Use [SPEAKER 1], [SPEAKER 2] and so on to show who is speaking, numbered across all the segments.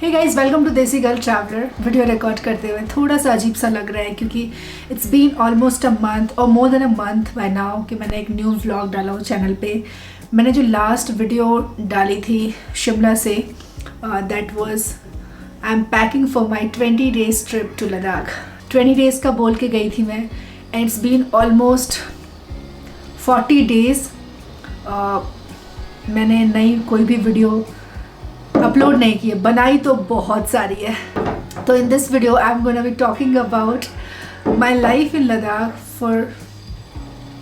[SPEAKER 1] Hey guys, welcome to देसी girl traveller. Video record करते हुए थोड़ा सा अजीब सा लग रहा है क्योंकि it's been almost a month और more than a month by now कि मैंने एक न्यू व्लॉग डाला हो चैनल पे। मैंने जो लास्ट वीडियो डाली थी शिमला से, that was I am packing for my 20 days trip to Ladakh. 20 days का बोल के गई थी मैं, and it's been almost 40 days। मैंने नई कोई भी वीडियो अपलोड नहीं की है, बनाई तो बहुत सारी है। तो in this video I am gonna be talking about my life in Ladakh for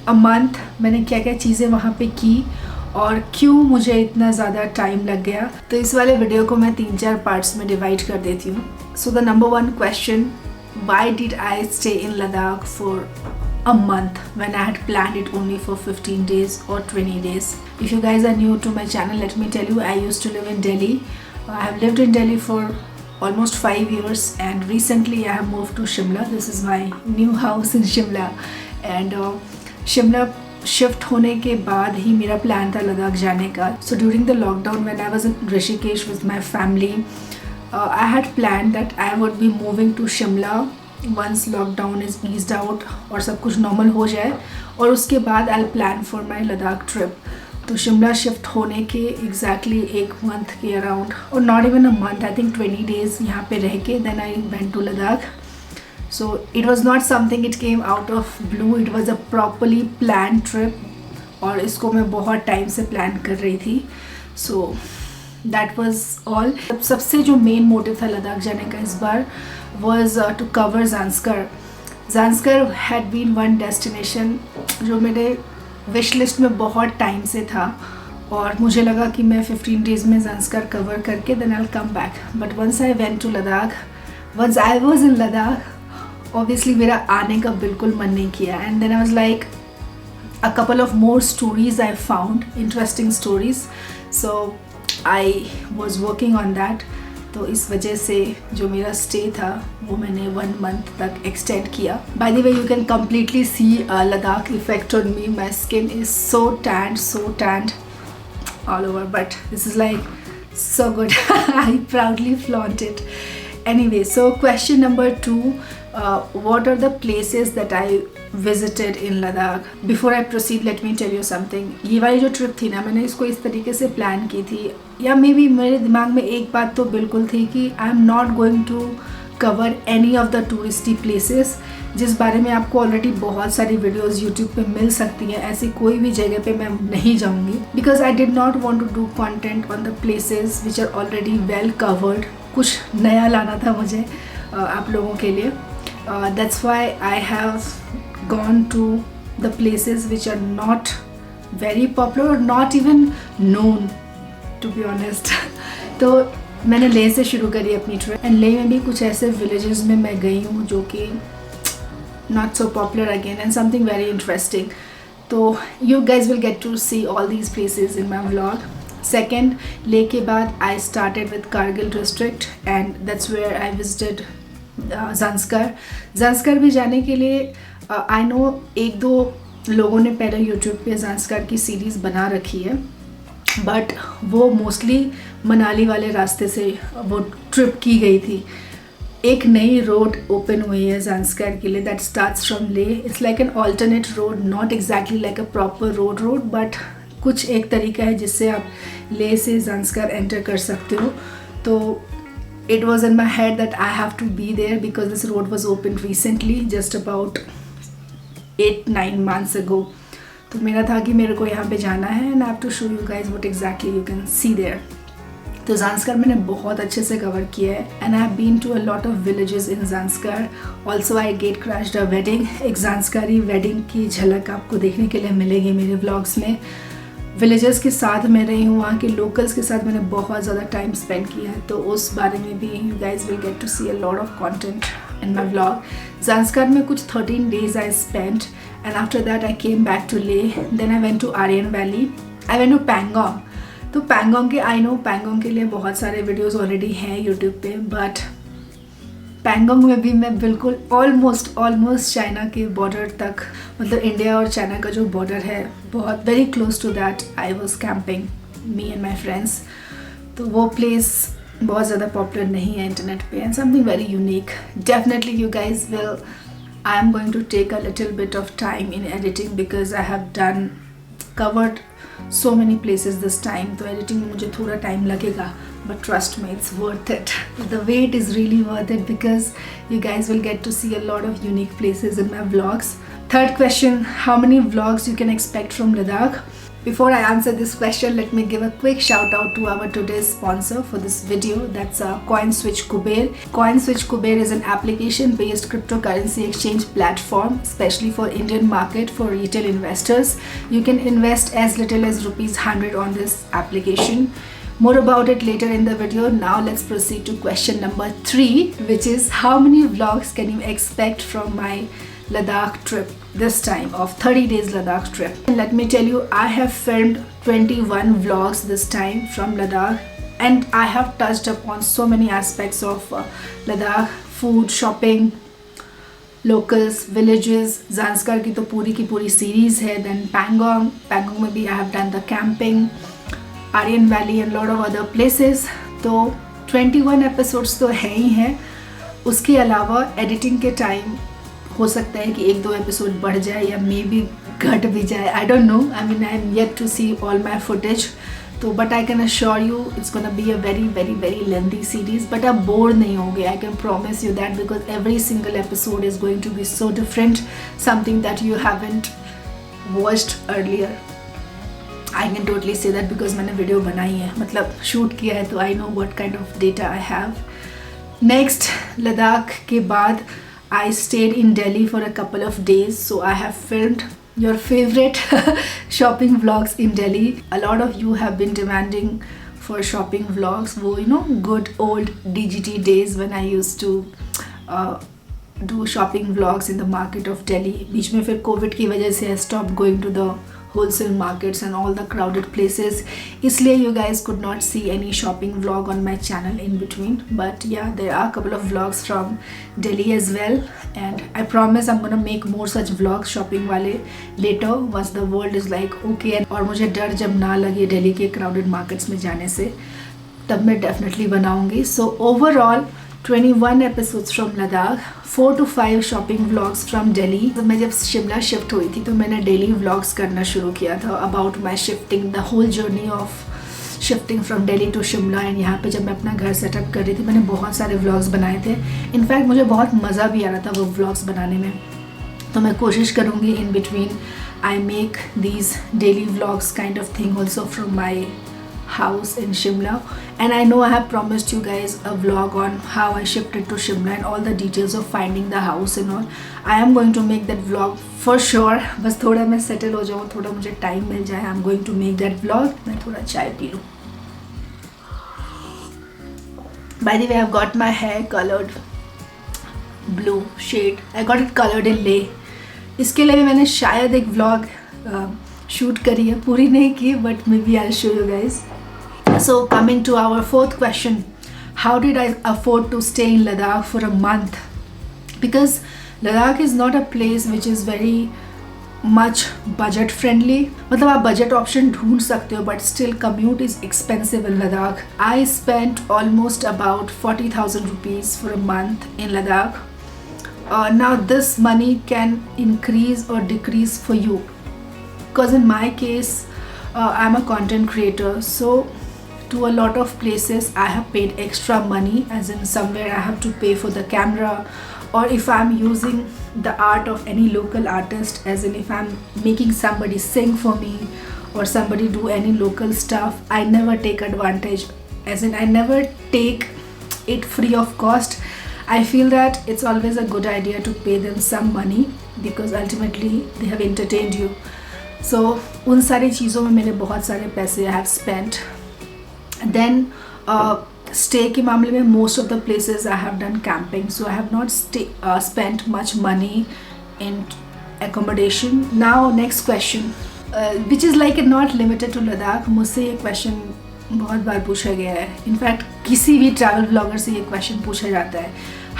[SPEAKER 1] a month. मैंने क्या क्या चीज़ें वहाँ पे की और क्यों मुझे इतना ज़्यादा टाइम लग गया। तो इस वाले वीडियो को मैं 3-4 पार्ट्स में डिवाइड कर देती हूँ। So the number 1 question, why did I stay in Ladakh for a month when I had planned it only for 15 days or 20 days. If you guys are new to my channel, let me tell you, I used to live in Delhi. I have lived in Delhi for almost 5 years and recently I have moved to Shimla. This is my new house in Shimla and Shimla shift होने के बाद ही मेरा plan था लद्दाख जाने का। So during the lockdown when I was in Rishikesh with my family, I had plan that I would be moving to Shimla once lockdown is eased out और सब कुछ नॉर्मल हो जाए, और उसके बाद I plan for my Ladakh trip. तो Shimla shift होने के एग्जैक्टली 1 month के अराउंड, और not even a month, I think 20 days यहाँ पे रह के then I went to Ladakh. So it was not something it came out of blue, it was a properly plan trip और इसको मैं बहुत टाइम से प्लान कर रही थी। So that was all. सबसे जो मेन मोटिव था लद्दाख जाने का इस बार was to cover Zanskar. Zanskar had been one destination जो मेरे wish list में बहुत टाइम से था और मुझे लगा कि मैं 15 days में Zanskar कवर करके then I'll come back. But once I went to Ladakh, once I was in Ladakh, obviously मेरा आने का बिल्कुल मन नहीं किया, and then I was like a couple of more stories I found, interesting stories, so I was working on that. तो इस वजह से जो मेरा स्टे था वो मैंने 1 month तक एक्सटेंड किया। By the way, you can completely see Ladakh effect on me. My skin is so tanned all over, but this is like so good. I proudly flaunt it. Anyway, so question number 2, what are the places that I visited in Ladakh? Before I proceed, let me tell you something. ये वाली जो trip थी ना, मैंने इसको इस तरीके से प्लान की थी, या मे बी मेरे दिमाग में एक बात तो बिल्कुल थी कि I am not going to cover any of the touristy places, जिस बारे में आपको ऑलरेडी बहुत सारी वीडियोस यूट्यूब पे मिल सकती हैं। ऐसी कोई भी जगह पे मैं नहीं जाऊंगी, because I did not want to do content on the places which are already well covered. कुछ नया लाना था मुझे आप लोगों के लिए। That's why I have gone to the places which are not very popular और not even known, to be honest. तो मैंने लेह से शुरू करी अपनी ट्रिप, एंड लेह में भी कुछ ऐसे विलेजेस में मैं गई हूँ जो कि not so popular again and something very interesting. So you guys will get to see all these places in my vlog. Second, Leh के बाद I started with Kargil district and that's where I visited Zanskar. Zanskar भी जाने के लिए I know 1-2 लोगों ने पहले YouTube पे Zanskar की सीरीज़ बना रखी है, बट वो मोस्टली मनाली वाले रास्ते से वो ट्रिप की गई थी। एक नई रोड ओपन हुई है ज़ांस्कर के लिए, that starts from Leh. It's like an alternate road, not exactly like a proper road, but कुछ एक तरीका है जिससे आप लेह से ज़ांस्कर एंटर कर सकते हो। तो it was in my head that I have to be there because this road was open recently, just about 8-9 months ago. तो मेरा था कि मेरे को यहाँ पे जाना है and I have to show you guys what exactly you can see there. तो ज़ांस्कर मैंने बहुत अच्छे से कवर किया है and I have been to a lot of villages in Zanskar. Also I get crashed a wedding. एक ज़ांस्करी वेडिंग की झलक आपको देखने के लिए मिलेगी मेरे व्लॉग्स में। विलेजेस के साथ मैं रही हूँ, वहाँ के लोकल्स के साथ मैंने बहुत ज़्यादा टाइम स्पेंड किया है, तो उस बारे में भी you guys will get to see a lot of content in my vlog. Zanskar में कुछ 13 days I spend and after that I came back to Leh, then I went to Aryan valley, I went to Pangong. तो पैंगोंग के I know Pangong के लिए बहुत सारे videos already हैं YouTube पे, बट पैंगोंग में भी मैं बिल्कुल ऑलमोस्ट चाइना के बॉर्डर तक, मतलब इंडिया और चाइना का जो बॉर्डर है बहुत very close to that, I was camping me and my friends. तो वो प्लेस बहुत ज़्यादा पॉपुलर नहीं है इंटरनेट पे, and something very unique. Definitely you guys will, I am going to take a little bit of time in editing because I have done covered so many places this time. तो editing में मुझे थोड़ा time लगेगा, but trust me, it's worth it. The wait is really worth it because you guys will get to see a lot of unique places in my vlogs. Third question, how many vlogs you can expect from Ladakh? Before I answer this question, let me give a quick shout out to our today's sponsor for this video. That's CoinSwitch Kuber. CoinSwitch Kuber is an application-based cryptocurrency exchange platform, especially for Indian market for retail investors. You can invest as little as ₹100 on this application. More about it later in the video. Now let's proceed to question number 3, which is how many vlogs can you expect from my Ladakh trip this time of 30 days Ladakh trip. And let me tell you, I have filmed 21 vlogs this time from Ladakh, and I have touched upon so many aspects of Ladakh: food, shopping, locals, villages. Zanskar की पूरी series है. Then Pangong में भी I have done the camping, Aryan Valley and lot of other places. तो 21 episodes तो है ही हैं. उसके अलावा editing के time हो सकता है कि 1-2 एपिसोड बढ़ जाए या मे बी घट भी जाए. I don't know, I mean I am yet to see all my footage. तो but I can assure you it's gonna be a very very very lengthy series, but आप bore नहीं होंगे. I can promise you that because every single episode is going to be so different, something that you haven't watched earlier. I can totally say that because मैंने video बनाई है, मतलब shoot किया है, तो I know what kind of data I have. Next, Ladakh के बाद I stayed in Delhi for a couple of days, so I have filmed your favorite shopping vlogs in Delhi. A lot of you have been demanding for shopping vlogs, wo, you know, good old DGT days when I used to do shopping vlogs in the market of Delhi. बीच में फिर Covid की वजह से I stopped going to the wholesale markets and all the crowded places, इसलिए you guys could not see any shopping vlog on my channel in between. But yeah, there are a couple of vlogs from Delhi as well, and I promise I'm gonna make more such vlogs shopping वाले later once the world is like okay. और मुझे डर जब ना लगे दिल्ली के crowded markets में जाने से, तब मैं definitely बनाऊंगी. So overall 21 episodes from Ladakh, 4 to 5 shopping vlogs from Delhi. तो मैं जब शिमला शिफ्ट हुई थी तो मैंने डेली vlogs करना शुरू किया था about my shifting, the whole journey of shifting from Delhi to Shimla. And यहाँ पे जब मैं अपना घर सेटअप कर रही थी मैंने बहुत सारे vlogs बनाए थे. इनफैक्ट मुझे बहुत मज़ा भी आ रहा था वो vlogs बनाने में. तो मैं कोशिश करूँगी in between I make these daily vlogs kind of thing also from my house in Shimla. And I know I have promised you guys a vlog on how I shifted to Shimla and all the details of finding the house and all. I am going to make that vlog for sure. बस थोड़ा मैं settle हो जाऊँ, थोड़ा मुझे time मिल जाए. I am going to make that vlog. मैं थोड़ा चाय पी लूँ. By the way, I've got my hair colored blue shade. I got it colored in Leh. इसके लिए भी मैंने शायद एक vlog शूट करी है, पूरी नहीं की, but maybe I'll show you guys. So coming to our fourth question, how did I afford to stay in Ladakh for a month? Because Ladakh is not a place which is very much budget friendly. मतलब आप budget option ढूंढ सकते हो, but still commute is expensive in Ladakh. I spent almost about 40,000 rupees for a month in Ladakh. Now this money can increase or decrease for you. Because in my case, I'm a content creator, so to a lot of places I have paid extra money, as in somewhere I have to pay for the camera, or if I'm using the art of any local artist, as in if I'm making somebody sing for me or somebody do any local stuff, I never take advantage, as in I never take it free of cost. I feel that it's always a good idea to pay them some money because ultimately they have entertained you. So उन सारी चीज़ों में मेरे बहुत सारे पैसे I have spent. Then stay के मामले में most of the places I have done camping, so I have not spent much money in accommodation. Now next question, which is like not limited to Ladakh. मुझसे ये question बहुत बार पूछा गया है. In fact किसी भी ट्रैवल ब्लॉगर से ये question पूछा जाता है,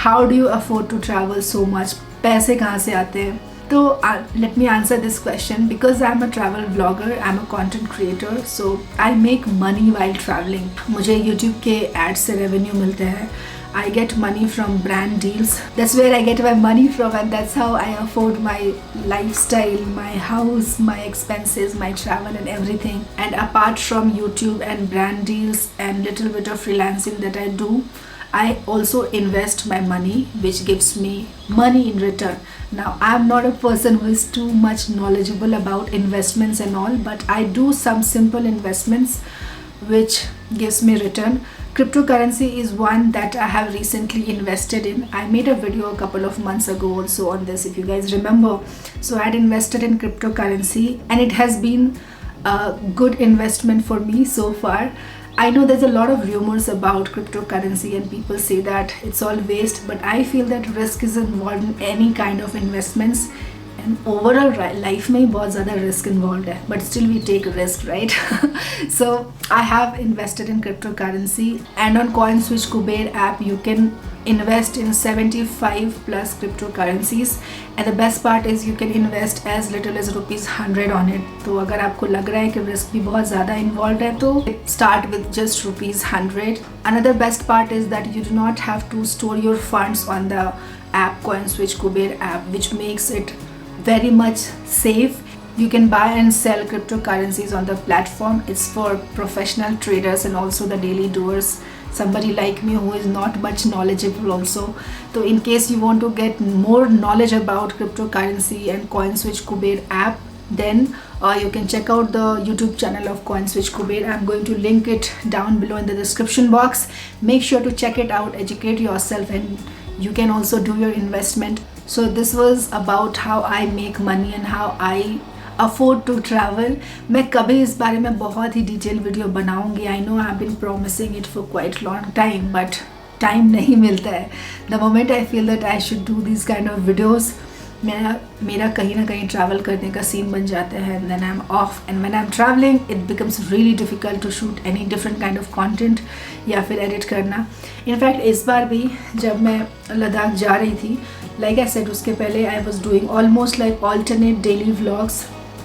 [SPEAKER 1] how do you afford to travel so much? पैसे कहाँ से आते हैं? तो let me answer this question. Because I'm a travel vlogger, I'm a content creator, so I make money while traveling. मुझे YouTube के ads से revenue मिलते हैं. I get money from brand deals. That's where I get my money from, and that's how I afford my lifestyle, my house, my expenses, my travel and everything. And apart from YouTube and brand deals and little bit of freelancing that I do, I also invest my money, which gives me money in return. Now, I'm not a person who is too much knowledgeable about investments and all, but I do some simple investments which gives me return. Cryptocurrency is one that I have recently invested in. I made a video a couple of months ago also on this, if you guys remember. So I had invested in cryptocurrency, and it has been a good investment for me so far. I know there's a lot of rumors about cryptocurrency and people say that it's all waste, but I feel that risk is involved in any kind of investments, and overall life में बहुत ज़्यादा risk involved है, but still we take risk, right? So I have invested in cryptocurrency, and on CoinSwitch Kuber app you can invest in 75 plus cryptocurrencies, and the best part is you can invest as little as ₹100 on it. तो अगर आपको लग रहा है कि risk भी बहुत ज़्यादा involved है तो start with just ₹100. Another best part is that you do not have to store your funds on the app CoinSwitch Kuber app, which makes it very much safe. You can buy and sell cryptocurrencies on the platform. It's for professional traders and also the daily doers, somebody like me who is not much knowledgeable also. So in case you want to get more knowledge about cryptocurrency and CoinSwitch Kuber app, then you can check out the YouTube channel of CoinSwitch Kuber. I'm going to link it down below in the description box. Make sure to check it out, educate yourself, and you can also do your investment. So this was about how I make money and how I afford to travel. मैं कभी इस बारे में बहुत ही detail video बनाऊंगी. I know I've been promising it for quite long time, but time नहीं मिलता है. The moment I feel that I should do these kind of videos, मेरा कहीं ना कहीं ट्रैवल करने का सीन बन जाता है, and then I'm off, and when I'm traveling it becomes really difficult to shoot any different kind of content या फिर एडिट करना. इनफैक्ट इस बार भी जब मैं लद्दाख जा रही थी, like I said, उसके पहले I was doing almost like alternate daily vlogs,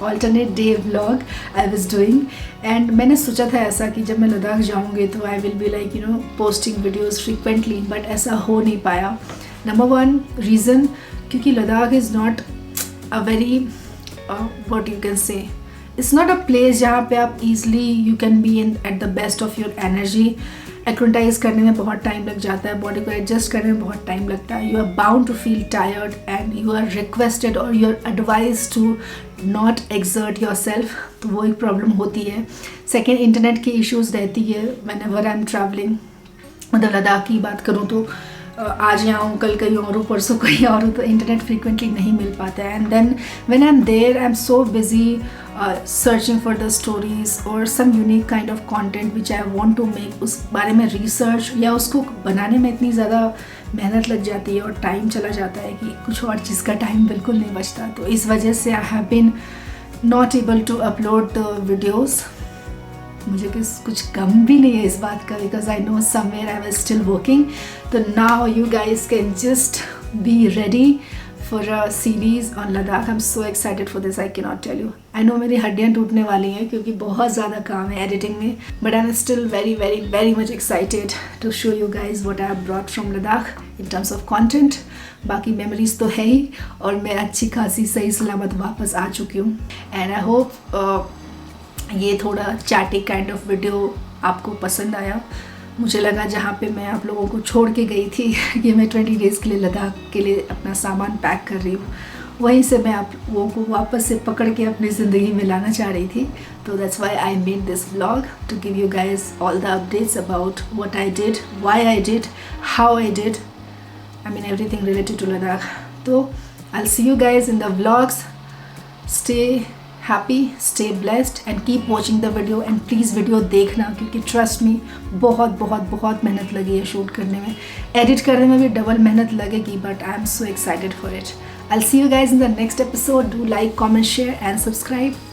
[SPEAKER 1] alternate day vlog I was doing, and मैंने सोचा था ऐसा कि जब मैं लद्दाख जाऊँगी तो I will be like posting videos frequently, but ऐसा हो नहीं पाया. Number one reason, क्योंकि Ladakh is not a very what you can say, it's not a place जहाँ पे आप easily you can be in at the best of your energy. एक्रोटाइज करने में बहुत टाइम लग जाता है, बॉडी को एडजस्ट करने में बहुत टाइम लगता है. You are bound to feel tired and you are requested और you are advise to not exert yourself. तो वो एक प्रॉब्लम होती है. सेकेंड, इंटरनेट की इश्यूज़ रहती है when ever I am travelling. मतलब लद्दाख की बात करूँ तो आज यहाँ हूँ, कल कहीं और हूँ, परसों कहीं और हूँ, तो इंटरनेट फ्रीक्वेंटली नहीं मिल पाता है. And then when I am there I am so busy searching for the stories or some unique kind of content which I want to make. उस बारे में रिसर्च या उसको बनाने में इतनी ज़्यादा मेहनत लग जाती है और टाइम चला जाता है कि कुछ और चीज़ का टाइम बिल्कुल नहीं बचता. तो इस वजह से I have been not able to upload the videos. मुझे कुछ कम भी नहीं है इस बात का, because I know somewhere I was still working. तो now you guys can just be ready for a series on Ladakh. I'm so excited for this, I cannot tell you. I know मेरी हड्डियाँ टूटने वाली हैं क्योंकि बहुत ज़्यादा काम है एडिटिंग में, but I'm still very very very much excited to show you guys what I have brought from Ladakh in terms of content. बाकी मेमोरीज तो है ही, और मैं अच्छी खासी सही सलामत वापस आ चुकी हूँ. एंड आई होप ये थोड़ा चैटी काइंड ऑफ वीडियो आपको पसंद आया. मुझे लगा जहाँ पे मैं आप लोगों को छोड़ के गई थी कि मैं 20 डेज़ के लिए लद्दाख के लिए अपना सामान पैक कर रही हूँ, वहीं से मैं आप लोगों को वापस से पकड़ के अपनी ज़िंदगी में लाना चाह रही थी. तो that's why I made this vlog to give you guys all the updates about what I did, why I did, how I did, I mean everything related to Ladakh. तो I will see you guys in the vlogs. Stay happy, stay blessed and keep watching the video, and please video देखना, क्योंकि trust me बहुत बहुत बहुत मेहनत लगी है shoot करने में. एडिट करने में भी डबल मेहनत लगेगी, but I am so excited for it. I'll see you guys in the next episode. Do like, comment, share and subscribe.